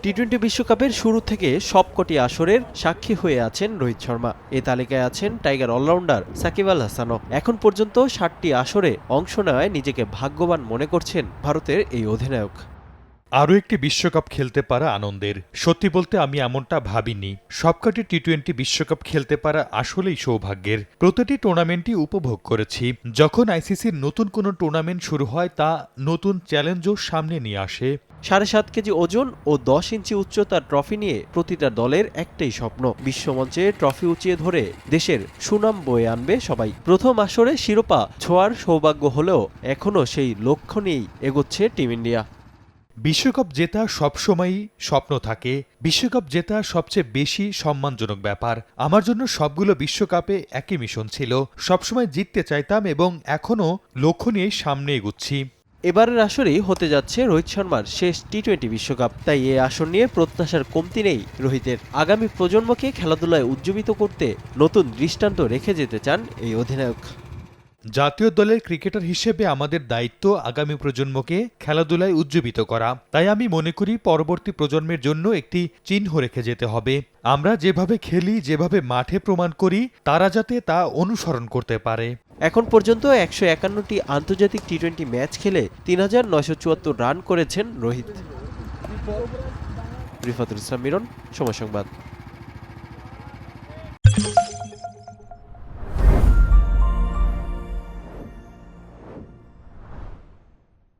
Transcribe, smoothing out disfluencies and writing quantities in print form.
টি-20 বিশ্বকাপের শুরু থেকে সবকটি আসরের সাক্ষী হয়ে আছেন রোহিত শর্মা। এ তালিকায় আছেন টাইগার অলরাউন্ডার সাকিব আল হাসানও। এখন পর্যন্ত 7টি আসরে অংশ নেওয়ায় নিজেকে ভাগ্যবান মনে করছেন ভারতের এই অধিনায়ক। আরও একটি বিশ্বকাপ খেলতে পারা আনন্দের। সত্যি বলতে আমি এমনটা ভাবিনি। সবকটি টি-20 বিশ্বকাপ খেলতে পারা আসলেই সৌভাগ্যের। প্রতিটি টুর্নামেন্টই উপভোগ করেছি। যখন আইসিসির নতুন কোনো টুর্নামেন্ট শুরু হয় তা নতুন চ্যালেঞ্জও সামনে নিয়ে আসে। 7.5 কেজি ওজন ও 10 ইঞ্চি উচ্চতার ট্রফি নিয়ে প্রতিটা দলের একটাই স্বপ্ন, বিশ্বমঞ্চে ট্রফি উঁচিয়ে ধরে দেশের সুনাম বয়ে আনবে সবাই। প্রথম আসরে শিরোপা ছোঁয়ার সৌভাগ্য হলেও এখনও সেই লক্ষ্য নিয়েই এগোচ্ছে টিম ইন্ডিয়া। বিশ্বকাপ জেতা সবসময়ই স্বপ্ন থাকে। বিশ্বকাপ জেতা সবচেয়ে বেশি সম্মানজনক ব্যাপার। আমার জন্য সবগুলো বিশ্বকাপে একই মিশন ছিল। সবসময় জিততে চাইতাম এবং এখনও লক্ষ্য নিয়েই সামনে এগুচ্ছি। এবারের আসরেই হতে যাচ্ছে রোহিত শর্মার শেষ টি-20 বিশ্বকাপ, তাই এ আসর নিয়ে প্রত্যাশার কমতি নেই রোহিতের। আগামী প্রজন্মকে খেলাধুলায় উজ্জীবিত করতে নতুন দৃষ্টান্ত রেখে যেতে চান এই অধিনায়ক। জাতীয় দলের ক্রিকেটার হিসেবে আমাদের দায়িত্ব আগামী প্রজন্মকে খেলাধুলায় উজ্জীবিত করা। তাই আমি মনে করি পরবর্তী প্রজন্মের জন্য একটি চিহ্ন রেখে যেতে হবে। আমরা যেভাবে খেলি, যেভাবে মাঠে প্রমাণ করি, তারা যাতে তা অনুসরণ করতে পারে। এখন পর্যন্ত 151টি আন্তর্জাতিক টি-20 ম্যাচ খেলে 3,974 রান করেছেন রোহিত। রিফাতুল ইসলাম মিরন, সময় সংবাদ।